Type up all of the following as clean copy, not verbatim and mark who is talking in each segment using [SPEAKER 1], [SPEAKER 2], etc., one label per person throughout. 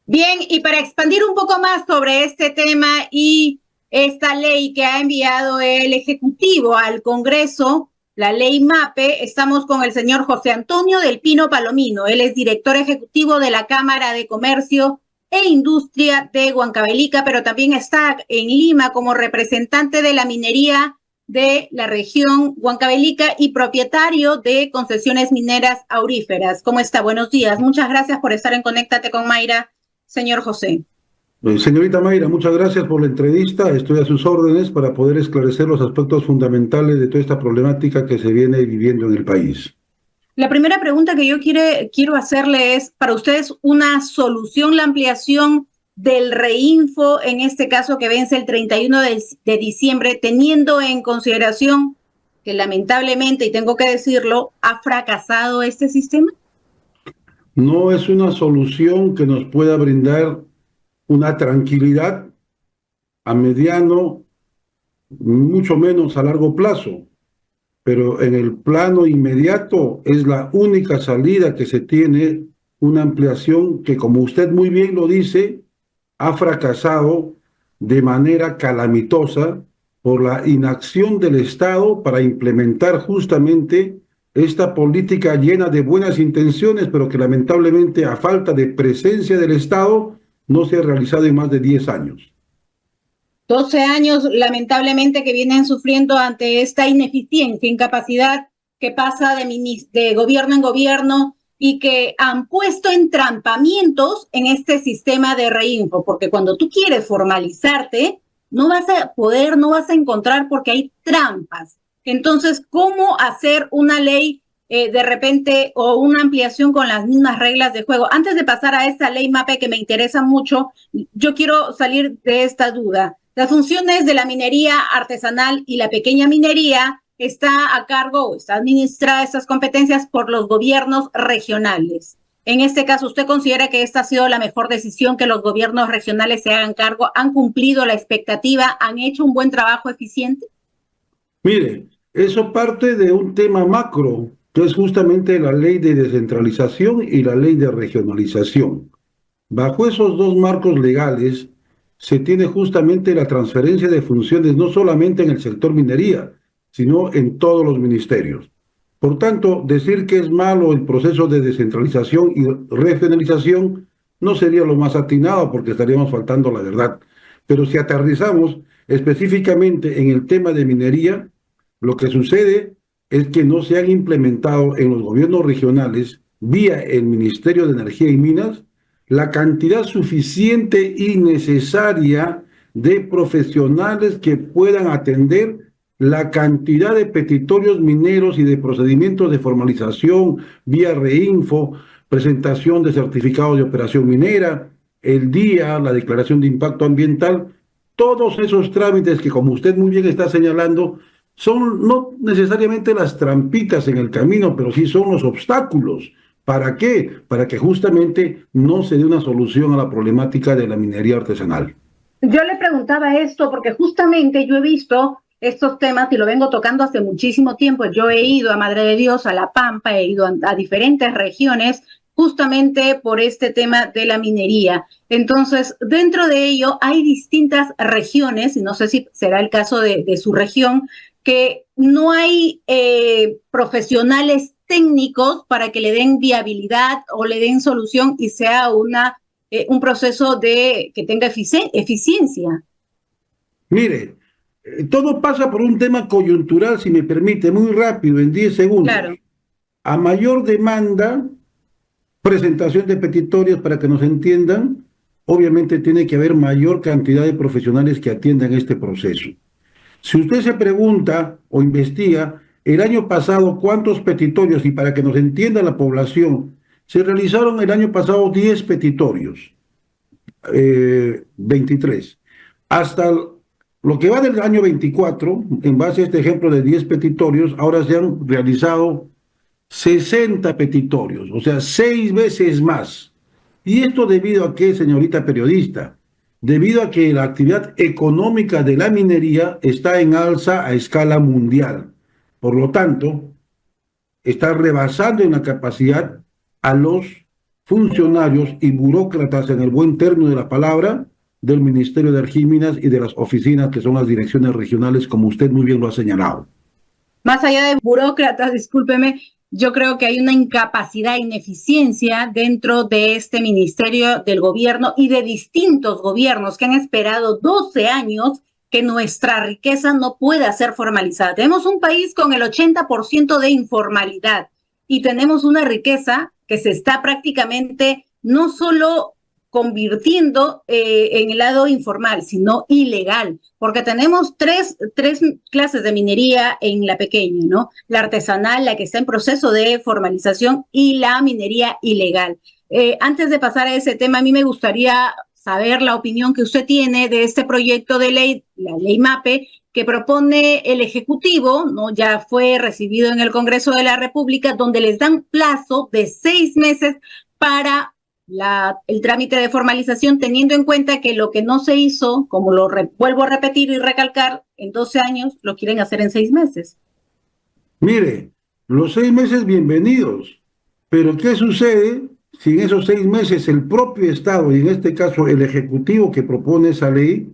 [SPEAKER 1] Bien, y para expandir un poco más sobre este tema y esta ley que ha enviado el Ejecutivo al Congreso, la ley MAPE, estamos con el señor José Antonio del Pino Palomino. Él es director ejecutivo de la Cámara de Comercio e Industria de Huancavelica, pero también está en Lima como representante de la minería de la región Huancavelica y propietario de Concesiones Mineras Auríferas. ¿Cómo está? Buenos días. Muchas gracias por estar en Conéctate con Mayra, señor José.
[SPEAKER 2] Señorita Mayra, muchas gracias por la entrevista. Estoy a sus órdenes para poder esclarecer los aspectos fundamentales de toda esta problemática que se viene viviendo en el país.
[SPEAKER 1] La primera pregunta que yo quiero hacerle es, ¿para ustedes una solución la ampliación del reinfo, en este caso que vence el 31 de diciembre, teniendo en consideración que lamentablemente, y tengo que decirlo, ha fracasado este sistema?
[SPEAKER 2] No es una solución que nos pueda brindar una tranquilidad a mediano, mucho menos a largo plazo, pero en el plano inmediato es la única salida que se tiene, una ampliación que, como usted muy bien lo dice, ha fracasado de manera calamitosa por la inacción del Estado para implementar justamente esta política llena de buenas intenciones, pero que lamentablemente a falta de presencia del Estado no se ha realizado en más de 10 años.
[SPEAKER 1] 12 años, lamentablemente, que vienen sufriendo ante esta ineficiencia, incapacidad que pasa de gobierno en gobierno y que han puesto entrampamientos en este sistema de reinfo, porque cuando tú quieres formalizarte, no vas a poder, no vas a encontrar porque hay trampas. Entonces, ¿cómo hacer una ley de repente o una ampliación con las mismas reglas de juego? Antes de pasar a esta ley MAPE que me interesa mucho, yo quiero salir de esta duda. Las funciones de la minería artesanal y la pequeña minería está a cargo o está administrada estas competencias por los gobiernos regionales. En este caso, ¿usted considera que esta ha sido la mejor decisión, que los gobiernos regionales se hagan cargo? ¿Han cumplido la expectativa? ¿Han hecho un buen trabajo eficiente?
[SPEAKER 2] Mire, eso parte de un tema macro, que es justamente la ley de descentralización y la ley de regionalización. Bajo esos dos marcos legales se tiene justamente la transferencia de funciones no solamente en el sector minería, sino en todos los ministerios. Por tanto, decir que es malo el proceso de descentralización y regionalización no sería lo más atinado porque estaríamos faltando la verdad. Pero si aterrizamos específicamente en el tema de minería, lo que sucede es que no se han implementado en los gobiernos regionales, vía el Ministerio de Energía y Minas, la cantidad suficiente y necesaria de profesionales que puedan atender la cantidad de petitorios mineros y de procedimientos de formalización vía reinfo, presentación de certificados de operación minera, el día, la declaración de impacto ambiental, todos esos trámites que, como usted muy bien está señalando, son no necesariamente las trampitas en el camino, pero sí son los obstáculos. ¿Para qué? Para que justamente no se dé una solución a la problemática de la minería artesanal.
[SPEAKER 1] Yo le preguntaba esto porque justamente yo he visto estos temas y lo vengo tocando hace muchísimo tiempo. Yo he ido a Madre de Dios, a La Pampa, he ido a diferentes regiones justamente por este tema de la minería. Entonces, dentro de ello hay distintas regiones, y no sé si será el caso de su región, que no hay profesionales técnicos para que le den viabilidad o le den solución y sea un proceso que tenga eficiencia.
[SPEAKER 2] Mire, todo pasa por un tema coyuntural, si me permite, muy rápido, en 10 segundos.
[SPEAKER 1] Claro.
[SPEAKER 2] A mayor demanda, presentación de petitorios para que nos entiendan, obviamente tiene que haber mayor cantidad de profesionales que atiendan este proceso. Si usted se pregunta o investiga, el año pasado, ¿cuántos petitorios? Y para que nos entienda la población, se realizaron el año pasado 10 petitorios, 23. Hasta lo que va del año 24, en base a este ejemplo de 10 petitorios, ahora se han realizado 60 petitorios, o sea, 6 veces más. ¿Y esto debido a qué, señorita periodista? Debido a que la actividad económica de la minería está en alza a escala mundial. Por lo tanto, está rebasando en la capacidad a los funcionarios y burócratas, en el buen término de la palabra, del Ministerio de Energía y Minas y de las oficinas que son las direcciones regionales, como usted muy bien lo ha señalado.
[SPEAKER 1] Más allá de burócratas, discúlpeme, yo creo que hay una incapacidad, ineficiencia dentro de este ministerio del gobierno y de distintos gobiernos que han esperado 12 años que nuestra riqueza no pueda ser formalizada. Tenemos un país con el 80% de informalidad y tenemos una riqueza que se está prácticamente no solo convirtiendo en el lado informal, sino ilegal, porque tenemos tres clases de minería en la pequeña, ¿no? La artesanal, la que está en proceso de formalización, y la minería ilegal. Antes de pasar a ese tema, a mí me gustaría saber la opinión que usted tiene de este proyecto de ley, la ley MAPE, que propone el Ejecutivo, ¿no? Ya fue recibido en el Congreso de la República, donde les dan plazo de 6 meses para el trámite de formalización, teniendo en cuenta que lo que no se hizo, como vuelvo a repetir y recalcar, en 12 años, lo quieren hacer en 6 meses.
[SPEAKER 2] Mire, los 6 meses bienvenidos, pero ¿qué sucede si en esos 6 meses el propio Estado, y en este caso el Ejecutivo que propone esa ley,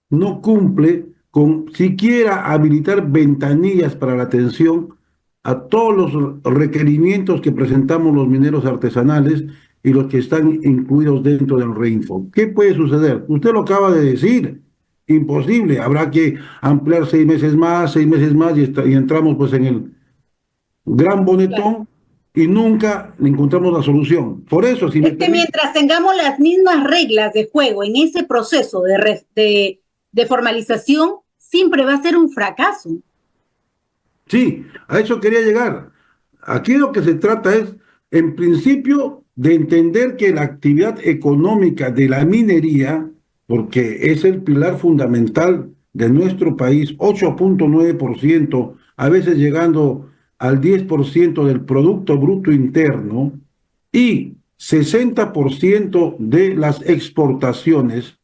[SPEAKER 2] no cumple con siquiera habilitar ventanillas para la atención a todos los requerimientos que presentamos los mineros artesanales y los que están incluidos dentro del REINFO? ¿Qué puede suceder? Usted lo acaba de decir, imposible, habrá que ampliar 6 meses más y entramos pues en el gran bonetón y nunca encontramos la solución. Por eso, si
[SPEAKER 1] es que mientras tengamos las mismas reglas de juego en ese proceso de formalización, siempre va a ser un fracaso.
[SPEAKER 2] Sí, a eso quería llegar. Aquí lo que se trata es, en principio, de entender que la actividad económica de la minería, porque es el pilar fundamental de nuestro país, 8.9%, a veces llegando al 10% del Producto Bruto Interno, y 60% de las exportaciones.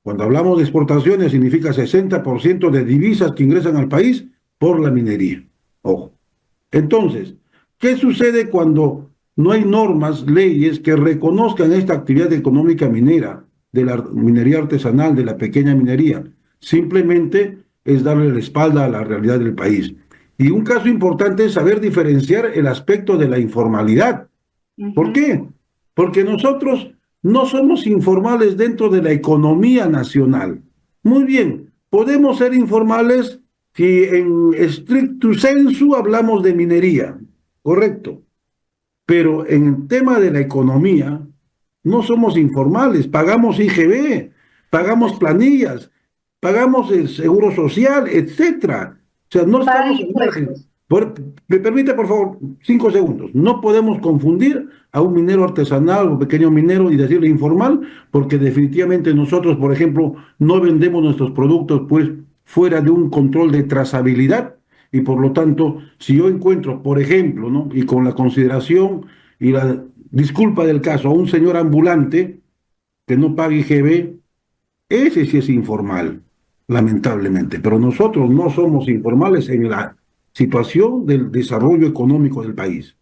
[SPEAKER 2] Cuando hablamos de exportaciones, significa 60% de divisas que ingresan al país por la minería. Ojo. Entonces, ¿qué sucede cuando no hay normas, leyes que reconozcan esta actividad económica minera, de la minería artesanal, de la pequeña minería? Simplemente es darle la espalda a la realidad del país. Y un caso importante es saber diferenciar el aspecto de la informalidad. ¿Por qué? Porque nosotros no somos informales dentro de la economía nacional. Muy bien, podemos ser informales si en stricto sensu hablamos de minería, correcto. Pero en el tema de la economía, no somos informales, pagamos IGB, pagamos planillas, pagamos el seguro social, etcétera. O sea, no estamos en margen. Me permite, por favor, 5 segundos. No podemos confundir a un minero artesanal o pequeño minero y decirle informal, porque definitivamente nosotros, por ejemplo, no vendemos nuestros productos pues fuera de un control de trazabilidad, y por lo tanto, si yo encuentro, por ejemplo, ¿no? Y con la consideración y la disculpa del caso, a un señor ambulante que no pague IGB, ese sí es informal, lamentablemente, pero nosotros no somos informales en la situación del desarrollo económico del país.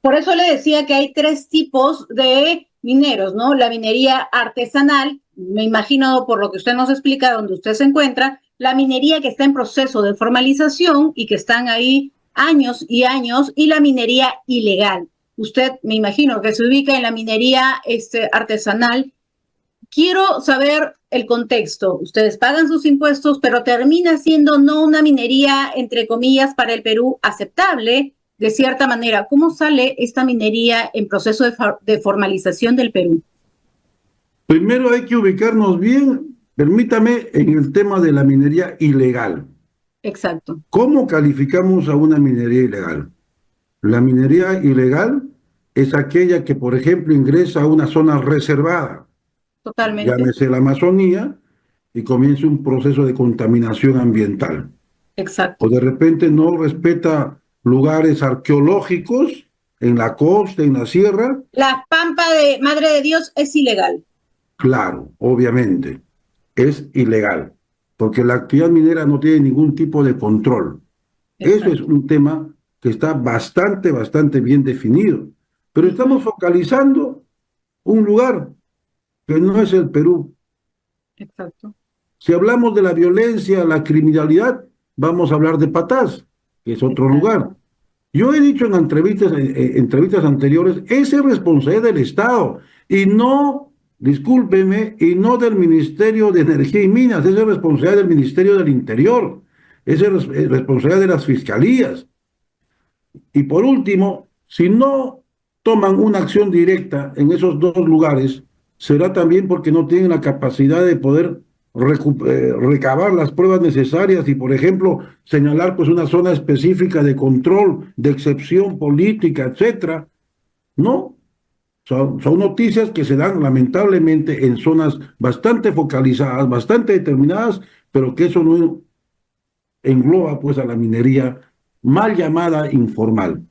[SPEAKER 1] Por eso le decía que hay 3 tipos de mineros, ¿no? La minería artesanal, me imagino por lo que usted nos explica, donde usted se encuentra, la minería que está en proceso de formalización y que están ahí años y años, y la minería ilegal. Usted, me imagino, que se ubica en la minería artesanal. Quiero saber el contexto. Ustedes pagan sus impuestos, pero termina siendo no una minería, entre comillas, para el Perú aceptable, de cierta manera. ¿Cómo sale esta minería en proceso de formalización del Perú?
[SPEAKER 2] Primero hay que ubicarnos bien, permítame, en el tema de la minería ilegal.
[SPEAKER 1] Exacto.
[SPEAKER 2] ¿Cómo calificamos a una minería ilegal? La minería ilegal es aquella que, por ejemplo, ingresa a una zona reservada,
[SPEAKER 1] Totalmente.
[SPEAKER 2] llámese la Amazonía, y comienza un proceso de contaminación ambiental.
[SPEAKER 1] Exacto.
[SPEAKER 2] O de repente no respeta lugares arqueológicos en la costa, en la sierra.
[SPEAKER 1] La pampa de Madre de Dios es ilegal.
[SPEAKER 2] Claro, obviamente, es ilegal, porque la actividad minera no tiene ningún tipo de control. Exacto. Eso es un tema que está bastante bien definido. pero
[SPEAKER 1] Ujú.
[SPEAKER 2] estamos focalizando un lugar que no es el Perú.
[SPEAKER 1] Exacto.
[SPEAKER 2] Si hablamos de la violencia, la criminalidad, vamos a hablar de Patás, que es otro lugar.
[SPEAKER 1] Exacto.
[SPEAKER 2] Yo he dicho en entrevistas anteriores, ese es responsabilidad del Estado y no, discúlpeme, y no del Ministerio de Energía y Minas, esa es responsabilidad del Ministerio del Interior, esa es responsabilidad de las fiscalías. Y por último, si no toman una acción directa en esos dos lugares, será también porque no tienen la capacidad de poder recabar las pruebas necesarias y, por ejemplo, señalar pues una zona específica de control, de excepción política, etcétera. No, son noticias que se dan lamentablemente en zonas bastante focalizadas, bastante determinadas, pero que eso no engloba pues a la minería mal llamada informal.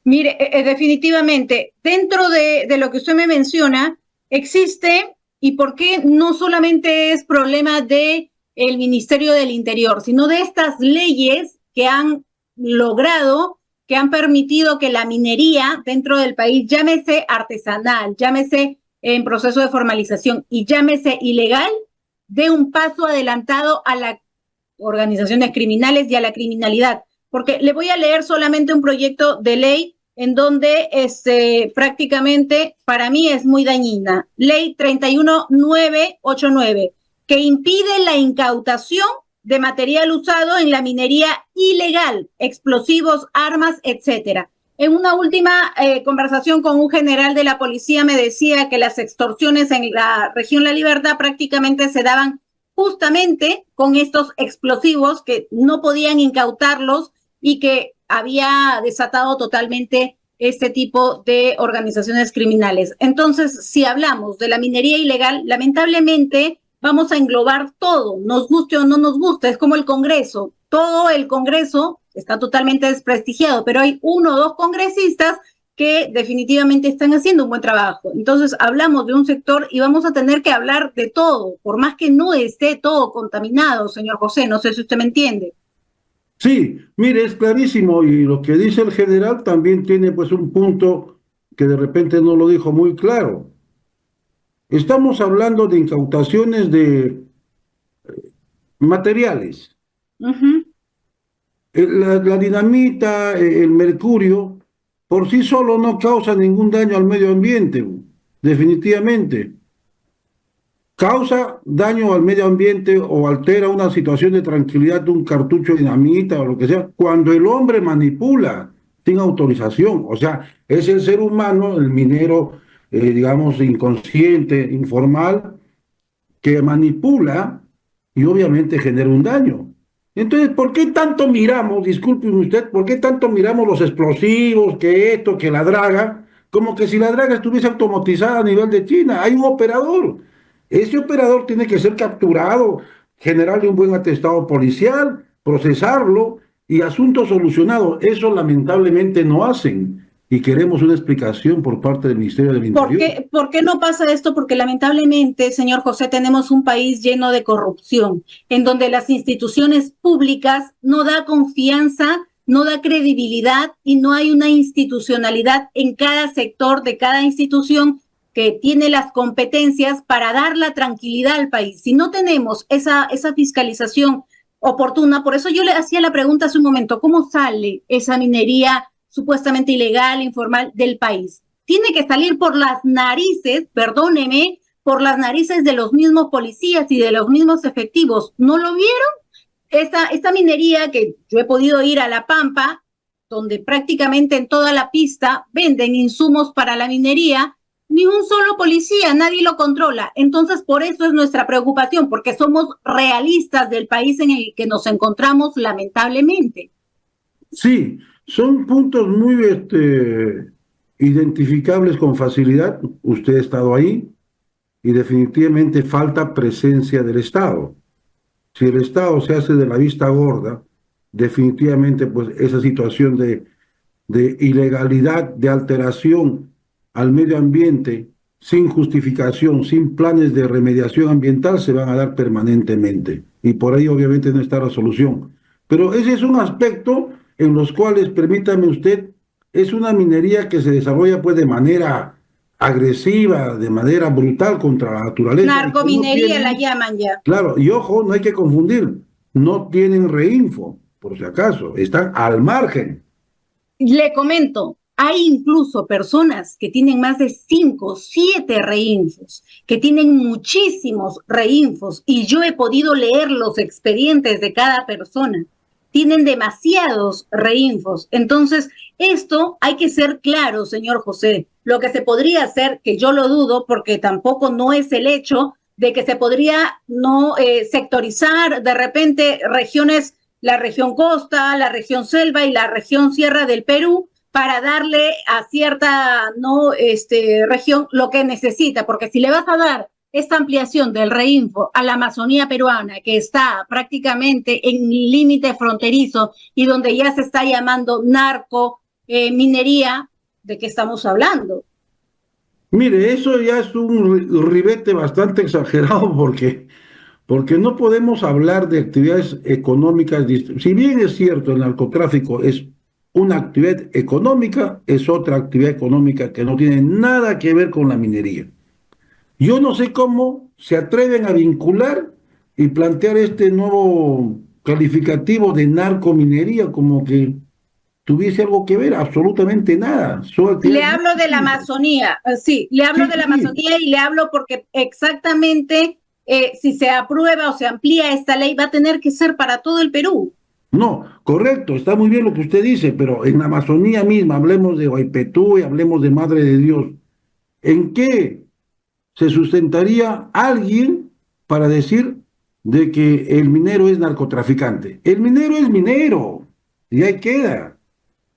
[SPEAKER 1] Mire, definitivamente, dentro de lo que usted me menciona, existe, y por qué no solamente es problema de el Ministerio del Interior, sino de estas leyes que han logrado, que han permitido que la minería dentro del país, llámese artesanal, llámese en proceso de formalización y llámese ilegal, dé un paso adelantado a las organizaciones criminales y a la criminalidad. Porque le voy a leer solamente un proyecto de ley en donde prácticamente para mí es muy dañina. Ley 31989, que impide la incautación de material usado en la minería ilegal, explosivos, armas, etcétera. En una última conversación con un general de la policía me decía que las extorsiones en la región La Libertad prácticamente se daban justamente con estos explosivos que no podían incautarlos y que había desatado totalmente este tipo de organizaciones criminales. Entonces, si hablamos de la minería ilegal, lamentablemente vamos a englobar todo, nos guste o no nos guste, es como el Congreso. Todo el Congreso está totalmente desprestigiado, pero hay uno o dos congresistas que definitivamente están haciendo un buen trabajo. Entonces, hablamos de un sector y vamos a tener que hablar de todo, por más que no esté todo contaminado, señor José, no sé si usted me entiende.
[SPEAKER 2] Sí, mire, es clarísimo y lo que dice el general también tiene pues un punto que de repente no lo dijo muy claro. Estamos hablando de incautaciones de materiales.
[SPEAKER 1] Uh -huh.
[SPEAKER 2] La dinamita, el mercurio, por sí solo no causa ningún daño al medio ambiente, definitivamente. Causa daño al medio ambiente o altera una situación de tranquilidad de un cartucho de dinamita o lo que sea, cuando el hombre manipula sin autorización. O sea, es el ser humano, el minero, digamos, inconsciente, informal, que manipula y obviamente genera un daño. Entonces, ¿por qué tanto miramos, disculpe usted, por qué tanto miramos los explosivos, que esto, que la draga, como que si la draga estuviese automatizada a nivel de China? Hay un operador. Ese operador tiene que ser capturado, generarle un buen atestado policial, procesarlo y asunto solucionado. Eso lamentablemente no hacen y queremos una explicación por parte del Ministerio del Interior.
[SPEAKER 1] ¿Por qué no pasa esto? Porque lamentablemente, señor José, tenemos un país lleno de corrupción, en donde las instituciones públicas no da confianza, no da credibilidad y no hay una institucionalidad en cada sector de cada institución que tiene las competencias para dar la tranquilidad al país. Si no tenemos esa fiscalización oportuna, por eso yo le hacía la pregunta hace un momento, ¿cómo sale esa minería supuestamente ilegal, informal del país? Tiene que salir por las narices, perdóneme, por las narices de los mismos policías y de los mismos efectivos. ¿No lo vieron? Esta minería que yo he podido ir a La Pampa, donde prácticamente en toda la pista venden insumos para la minería, ni un solo policía, nadie lo controla. Entonces, por eso es nuestra preocupación, porque somos realistas del país en el que nos encontramos, lamentablemente.
[SPEAKER 2] Sí, son puntos muy identificables con facilidad. Usted ha estado ahí y definitivamente falta presencia del Estado. Si el Estado se hace de la vista gorda, definitivamente pues esa situación de ilegalidad, de alteración al medio ambiente, sin justificación, sin planes de remediación ambiental, se van a dar permanentemente. Y por ahí obviamente no está la solución. Pero ese es un aspecto en los cuales, permítame usted, es una minería que se desarrolla pues de manera agresiva, de manera brutal contra la naturaleza y que no
[SPEAKER 1] Narcominería la
[SPEAKER 2] tienen,
[SPEAKER 1] llaman ya.
[SPEAKER 2] claro, y ojo, no hay que confundir, no tienen reinfo, por si acaso, están al margen.
[SPEAKER 1] Le comento, hay incluso personas que tienen más de 5, 7 reinfos, que tienen muchísimos reinfos, y yo he podido leer los expedientes de cada persona. Tienen demasiados reinfos. Entonces, esto hay que ser claro, señor José. Lo que se podría hacer, que yo lo dudo, porque tampoco no es el hecho de que se podría no sectorizar de repente regiones, la región costa, la región selva y la región sierra del Perú, para darle a cierta no región lo que necesita, porque si le vas a dar esta ampliación del reinfo a la Amazonía peruana, que está prácticamente en límite fronterizo y donde ya se está llamando narco minería, ¿de qué estamos hablando?
[SPEAKER 2] Mire, eso ya es un ribete bastante exagerado porque no podemos hablar de actividades económicas. Si bien es cierto, el narcotráfico es una actividad económica, es otra actividad económica que no tiene nada que ver con la minería. Yo no sé cómo se atreven a vincular y plantear este nuevo calificativo de narcominería como que tuviese algo que ver, absolutamente nada. Son
[SPEAKER 1] Le
[SPEAKER 2] actividades muy
[SPEAKER 1] hablo de la
[SPEAKER 2] distintas.
[SPEAKER 1] Amazonía, sí, le hablo
[SPEAKER 2] Sí,
[SPEAKER 1] de la
[SPEAKER 2] sí,
[SPEAKER 1] Amazonía y le hablo porque exactamente si se aprueba o se amplía esta ley va a tener que ser para todo el Perú.
[SPEAKER 2] no, correcto, está muy bien lo que usted dice, pero en la Amazonía misma, hablemos de Guaypetú y hablemos de Madre de Dios, ¿en qué se sustentaría alguien para decir de que el minero es narcotraficante? El minero es minero, y ahí queda.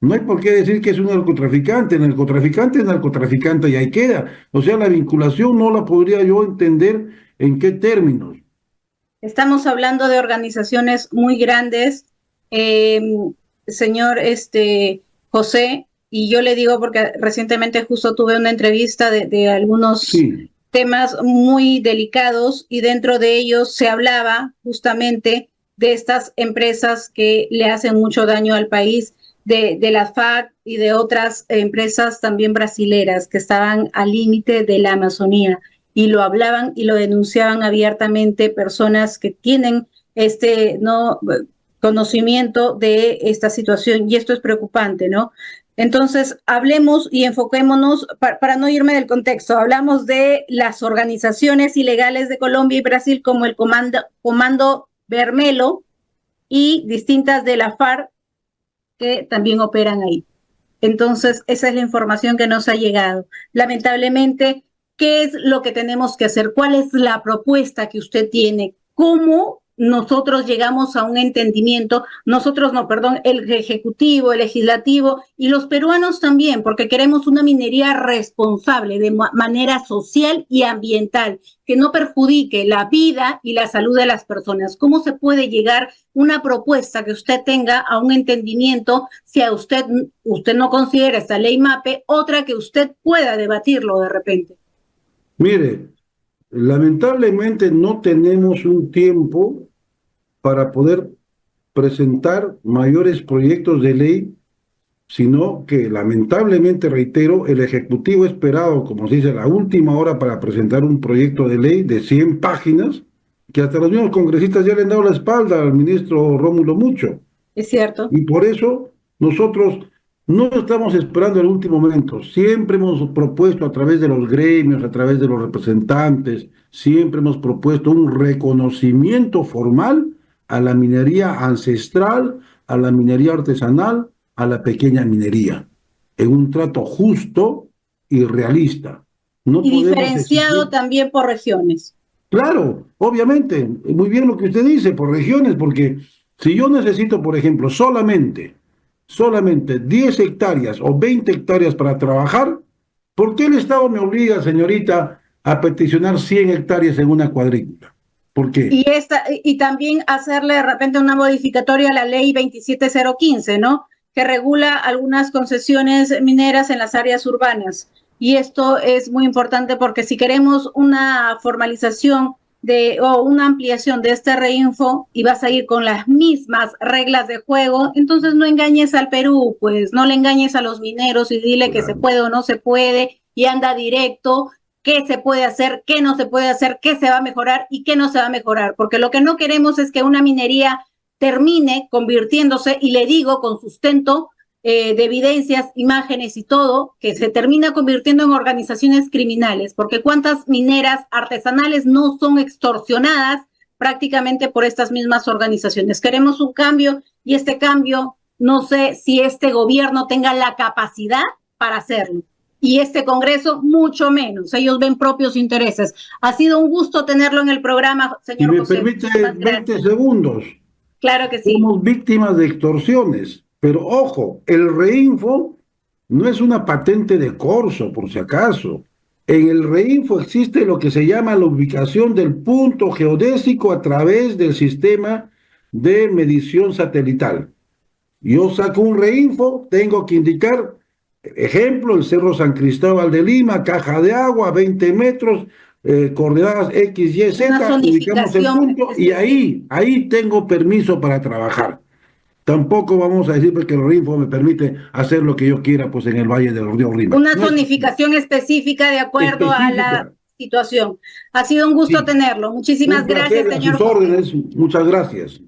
[SPEAKER 2] No hay por qué decir que es un narcotraficante. El narcotraficante es narcotraficante y ahí queda. O sea, la vinculación no la podría yo entender en qué términos.
[SPEAKER 1] Estamos hablando de organizaciones muy grandes, eh, señor José, y yo le digo porque recientemente justo tuve una entrevista de algunos
[SPEAKER 2] Sí,
[SPEAKER 1] temas muy delicados y dentro de ellos se hablaba justamente de estas empresas que le hacen mucho daño al país, de la FARC y de otras empresas también brasileras que estaban al límite de la Amazonía y lo hablaban y lo denunciaban abiertamente personas que tienen no conocimiento de esta situación y esto es preocupante, ¿no? Entonces, hablemos y enfoquémonos, para no irme del contexto, hablamos de las organizaciones ilegales de Colombia y Brasil como el Comando Bermelo y distintas de la FARC que también operan ahí. Entonces, esa es la información que nos ha llegado. Lamentablemente, ¿qué es lo que tenemos que hacer? ¿Cuál es la propuesta que usted tiene? ¿Cómo nosotros llegamos a un entendimiento? Nosotros no, perdón, el ejecutivo, el legislativo y los peruanos también, porque queremos una minería responsable de manera social y ambiental, que no perjudique la vida y la salud de las personas. ¿Cómo se puede llegar una propuesta que usted tenga a un entendimiento si a usted no considera esta ley MAPE, otra que usted pueda debatirlo de repente?
[SPEAKER 2] mire, lamentablemente no tenemos un tiempo para poder presentar mayores proyectos de ley, sino que lamentablemente, reitero, el Ejecutivo ha esperado, como se dice, la última hora para presentar un proyecto de ley de 100 páginas, que hasta los mismos congresistas ya le han dado la espalda al ministro Rómulo Mucho.
[SPEAKER 1] ¿Es cierto?
[SPEAKER 2] Y por eso nosotros no estamos esperando el último momento. Siempre hemos propuesto a través de los gremios, a través de los representantes, siempre hemos propuesto un reconocimiento formal a la minería ancestral, a la minería artesanal, a la pequeña minería, en un trato justo y realista. No
[SPEAKER 1] Y
[SPEAKER 2] podemos
[SPEAKER 1] diferenciado
[SPEAKER 2] exigir.
[SPEAKER 1] también por regiones.
[SPEAKER 2] Claro, obviamente, muy bien lo que usted dice, por regiones, porque si yo necesito, por ejemplo, solamente 10 hectáreas o 20 hectáreas para trabajar, ¿por qué el Estado me obliga, señorita, a peticionar 100 hectáreas en una cuadrícula? ¿Por qué?
[SPEAKER 1] Y también hacerle de repente una modificatoria a la ley 27015, ¿no? Que regula algunas concesiones mineras en las áreas urbanas. Y esto es muy importante porque si queremos una formalización o una ampliación de este reinfo y vas a ir con las mismas reglas de juego, entonces no engañes al Perú, pues no le engañes a los mineros y dile que se puede o no se puede y anda directo, qué se puede hacer, qué no se puede hacer, qué se va a mejorar y qué no se va a mejorar, porque lo que no queremos es que una minería termine convirtiéndose, y le digo con sustento de evidencias, imágenes y todo, que se termina convirtiendo en organizaciones criminales, porque cuántas mineras artesanales no son extorsionadas prácticamente por estas mismas organizaciones. Queremos un cambio y este cambio, no sé si este gobierno tenga la capacidad para hacerlo. Y este Congreso, mucho menos. Ellos ven propios intereses. Ha sido un gusto tenerlo en el programa,
[SPEAKER 2] Si
[SPEAKER 1] señor
[SPEAKER 2] me
[SPEAKER 1] José.
[SPEAKER 2] permite 20 segundos,
[SPEAKER 1] Claro que sí.
[SPEAKER 2] somos víctimas de extorsiones, pero ojo, el reinfo no es una patente de corso, por si acaso. En el reinfo existe lo que se llama la ubicación del punto geodésico a través del sistema de medición satelital. Yo saco un reinfo, tengo que indicar, ejemplo, el Cerro San Cristóbal de Lima, caja de agua, 20 metros, coordenadas X, Y,
[SPEAKER 1] Una
[SPEAKER 2] Z, ubicamos el
[SPEAKER 1] zonificación
[SPEAKER 2] punto y ahí tengo permiso para trabajar. Tampoco vamos a decir porque el RINFO me permite hacer lo que yo quiera pues en el Valle del Río Rímac.
[SPEAKER 1] Una
[SPEAKER 2] No es
[SPEAKER 1] zonificación específica de acuerdo a la
[SPEAKER 2] específica.
[SPEAKER 1] situación. Ha sido un gusto
[SPEAKER 2] Sí,
[SPEAKER 1] tenerlo. Muchísimas
[SPEAKER 2] un
[SPEAKER 1] gracias,
[SPEAKER 2] placer a
[SPEAKER 1] señor
[SPEAKER 2] sus
[SPEAKER 1] José.
[SPEAKER 2] órdenes. Muchas gracias.